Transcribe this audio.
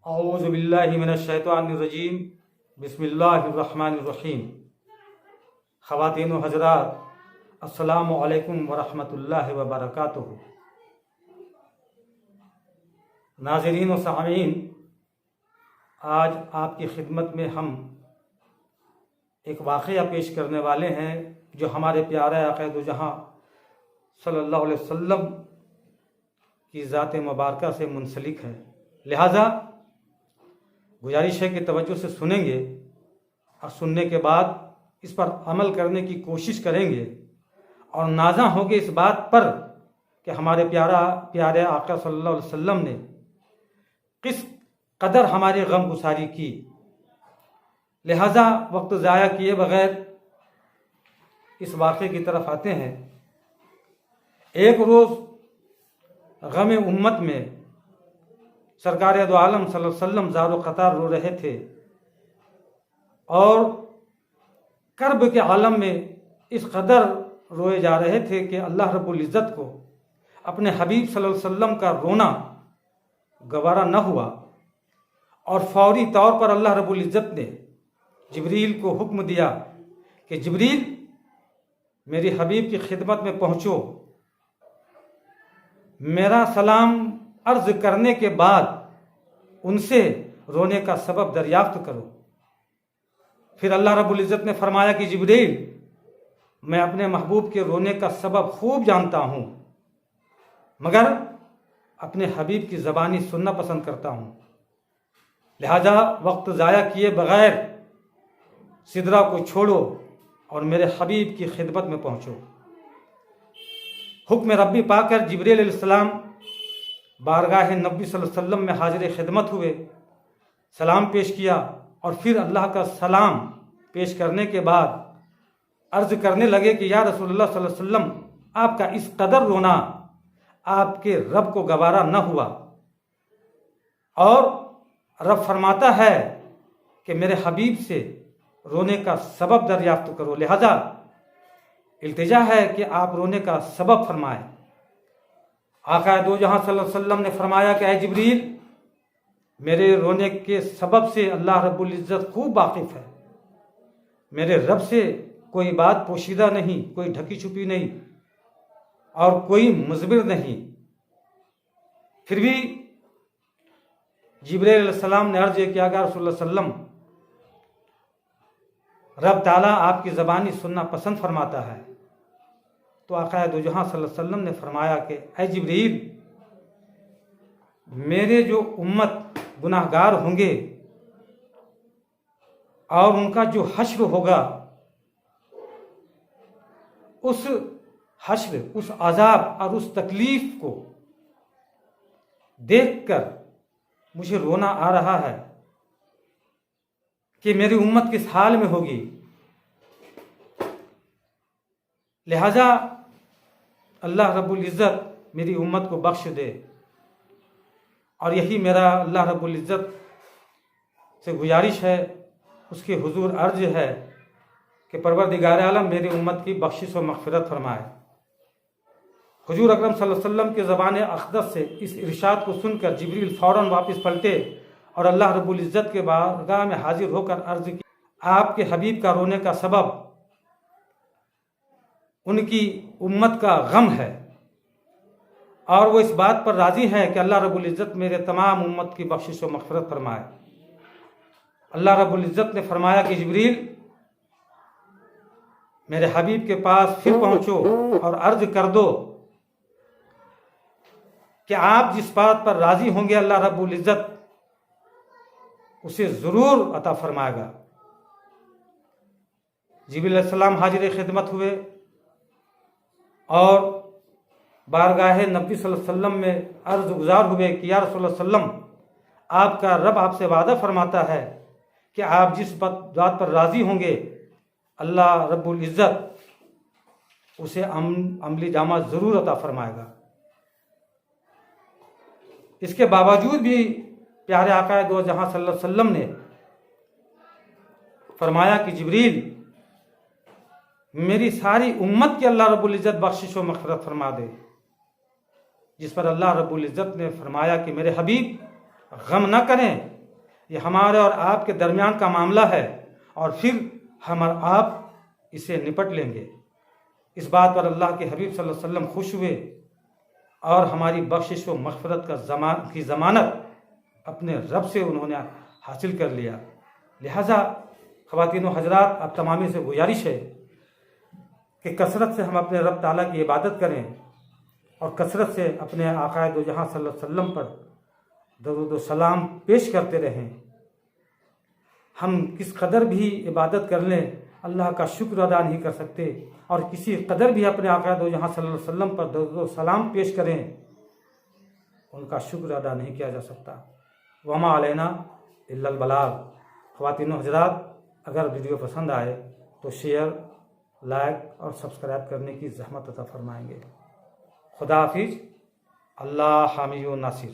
اعوذ باللہ من الشیطان الرجیم بسم اللہ الرحمن الرحیم۔ خواتین و حضرات، السلام علیکم ورحمۃ اللہ وبرکاتہ۔ ناظرین و سامعین، آج آپ کی خدمت میں ہم ایک واقعہ پیش کرنے والے ہیں جو ہمارے پیارے آقا دو جہاں صلی اللہ علیہ وسلم کی ذات مبارکہ سے منسلک ہے، لہذا گزارش ہے کہ توجہ سے سنیں گے اور سننے کے بعد اس پر عمل کرنے کی کوشش کریں گے اور نازاں ہوں گے اس بات پر کہ ہمارے پیارے آقا صلی اللہ علیہ وسلم نے کس قدر ہماری غم گساری کی۔ لہذا وقت ضائع کیے بغیر اس واقعے کی طرف آتے ہیں۔ ایک روز غم امت میں سرکار دو عالم صلی اللہ علیہ وسلم زار و قطار رو رہے تھے اور کرب کے عالم میں اس قدر روئے جا رہے تھے کہ اللہ رب العزت کو اپنے حبیب صلی اللہ علیہ وسلم کا رونا گوارا نہ ہوا، اور فوری طور پر اللہ رب العزت نے جبریل کو حکم دیا کہ جبریل میری حبیب کی خدمت میں پہنچو، میرا سلام عرض کرنے کے بعد ان سے رونے کا سبب دریافت کرو۔ پھر اللہ رب العزت نے فرمایا کہ جبریل، میں اپنے محبوب کے رونے کا سبب خوب جانتا ہوں، مگر اپنے حبیب کی زبانی سننا پسند کرتا ہوں، لہذا وقت ضائع کیے بغیر سدرہ کو چھوڑو اور میرے حبیب کی خدمت میں پہنچو۔ حکم ربی پا کر جبریل علیہ السلام بارگاہ نبی صلی اللہ علیہ وسلم میں حاضر خدمت ہوئے، سلام پیش کیا اور پھر اللہ کا سلام پیش کرنے کے بعد عرض کرنے لگے کہ یا رسول اللہ صلی اللہ علیہ وسلم، آپ کا اس قدر رونا آپ کے رب کو گوارا نہ ہوا، اور رب فرماتا ہے کہ میرے حبیب سے رونے کا سبب دریافت کرو، لہذا التجا ہے کہ آپ رونے کا سبب فرمائیں۔ آقا دو جہاں صلی اللہ علیہ وسلم نے فرمایا کہ اے جبریل، میرے رونے کے سبب سے اللہ رب العزت خوب واقف ہے، میرے رب سے کوئی بات پوشیدہ نہیں، کوئی ڈھکی چھپی نہیں اور کوئی مضبر نہیں۔ پھر بھی جبریل علیہ السلام نے عرض کیا کہ رسول اللہ صلی اللہ علیہ وسلم، رب تعالیٰ آپ کی زبانی سننا پسند فرماتا ہے۔ تو آقا دو جہاں صلی اللہ علیہ وسلم نے فرمایا کہ اے جبریل، میرے جو امت گناہ گار ہوں گے اور ان کا جو حشر ہوگا، اس حشر، اس عذاب اور اس تکلیف کو دیکھ کر مجھے رونا آ رہا ہے کہ میری امت کس حال میں ہوگی، لہذا اللہ رب العزت میری امت کو بخش دے۔ اور یہی میرا اللہ رب العزت سے گزارش ہے، اس کے حضور عرض ہے کہ پروردگار عالم میری امت کی بخشش و مغفرت فرمائے۔ حضور اکرم صلی اللہ علیہ وسلم کے زبان اقدس سے اس ارشاد کو سن کر جبریل فوراً واپس پلٹے اور اللہ رب العزت کے بارگاہ میں حاضر ہو کر عرض کی، آپ کے حبیب کا رونے کا سبب ان کی امت کا غم ہے، اور وہ اس بات پر راضی ہے کہ اللہ رب العزت میرے تمام امت کی بخشش و مغفرت فرمائے۔ اللہ رب العزت نے فرمایا کہ جبریل، میرے حبیب کے پاس پھر پہنچو اور عرض کر دو کہ آپ جس بات پر راضی ہوں گے اللہ رب العزت اسے ضرور عطا فرمائے گا۔ جبریل علیہ السلام حاضر خدمت ہوئے اور بارگاہ نبی صلی اللہ علیہ وسلم میں عرض گزار ہوئے کہ یا رسول اللہ صلی اللہ علیہ وسلم، آپ کا رب آپ سے وعدہ فرماتا ہے کہ آپ جس بات پر راضی ہوں گے اللہ رب العزت اسے عملی جامہ ضرور عطا فرمائے گا۔ اس کے باوجود بھی پیارے آقا دو جہاں صلی اللہ علیہ وسلم نے فرمایا کہ جبریل، میری ساری امت کی اللہ رب العزت بخشش و مغفرت فرما دے، جس پر اللہ رب العزت نے فرمایا کہ میرے حبیب، غم نہ کریں، یہ ہمارے اور آپ کے درمیان کا معاملہ ہے، اور پھر ہم اور آپ اسے نپٹ لیں گے۔ اس بات پر اللہ کے حبیب صلی اللہ علیہ وسلم خوش ہوئے اور ہماری بخشش و مغفرت کی ضمانت اپنے رب سے انہوں نے حاصل کر لیا۔ لہٰذا خواتین و حضرات، آپ تمامی سے گزارش ہے کہ کثرت سے ہم اپنے رب تعالیٰ کی عبادت کریں اور کثرت سے اپنے آقا دو جہاں صلی اللہ علیہ وسلم پر درود و سلام پیش کرتے رہیں۔ ہم کس قدر بھی عبادت کر لیں اللہ کا شکر ادا نہیں کر سکتے، اور کسی قدر بھی اپنے آقا دو جہاں صلی اللہ علیہ وسلم پر درود و سلام پیش کریں ان کا شکر ادا نہیں کیا جا سکتا۔ وما علینا الا البلاغ۔ خواتین و حضرات، اگر ویڈیو پسند آئے تو شیئر، لائک اور سبسکرائب کرنے کی زحمت عطا فرمائیں گے۔ خدا حافظ۔ اللہ حامی و ناصر۔